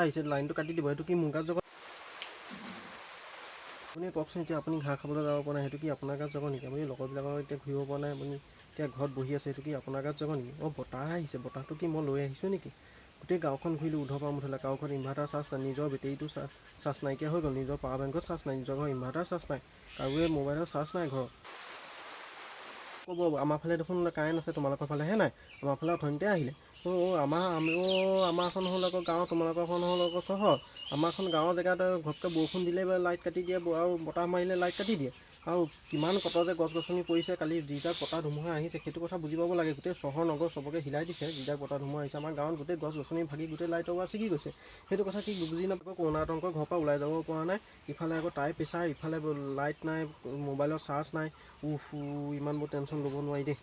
আহিছে লাইনটো কাটি দিব সেইটো কি মোৰ গাত জগত আপুনি কওকচোন এতিয়া আপুনি ঘাঁহ খাবলৈ যাব পৰা নাই সেইটো কি আপোনাৰ গাত জগত নেকি আপুনি লগৰবিলাকৰ এতিয়া ঘূৰিব পৰা নাই আপুনি এতিয়া ঘৰত বহি আছে সেইটো কি আপোনাৰ গাত জগত নেকি বতাহ আহিছে বতাহটো কি মই লৈ আহিছোঁ নেকি গোটেই গাঁওখন ঘূৰিলোঁ উধৰ পৰা মুঠলে কাৰো ঘৰত ইনভাৰ্টাৰ চাৰ্জ নাই নিজৰ বেটেৰীটো চাৰ্জ নাইকিয়া হৈ গ'ল নিজৰ পাৱাৰ বেংকত চাৰ্জ নাই নিজৰ ঘৰত ইনভাৰ্টাৰ চাৰ্জ নাই কাৰোৱে মোবাইলৰ চাৰ্জ নাই ঘৰত ক'ব আমাৰ ফালে দেখোন কাৰেণ্ট আছে তোমালোকৰ ফালেহে নাই আমাৰ ফালে অথনিতে আহিলে আমাৰখন হ'ল আকৌ গাঁও তোমালোকৰখন হ'ল আকৌ চহৰ আমাৰখন গাঁৱৰ জেগাত ঘপকৈ বৰষুণ দিলে লাইট কাটি দিয়ে আৰু বতাহ মাৰিলে লাইট কাটি দিয়ে আৰু কিমান কটতে গছ গছনি পৰিছে কালি যিজাক বতাহ ধুমুহা আহিছে সেইটো কথা বুজি পাব লাগে গোটেই চহৰ নগৰ চবকে হিলাই দিছে যিজাক বতাহ ধুমুহা আহিছে আমাৰ গাঁৱত গোটেই গছ গছনি ভাগি গোটেই লাইটৰ পৰা ছিগি গৈছে সেইটো কথা কি বুজি নাপাব কৰোণা আতংকৰ ঘৰৰ পৰা ওলাই যাব পৰা নাই ইফালে আকৌ তাই প্ৰেছাৰ ইফালে লাইট নাই মোবাইলৰ চাৰ্জ নাই ইমানবোৰ টেনশ্যন ল'ব নোৱাৰি দেই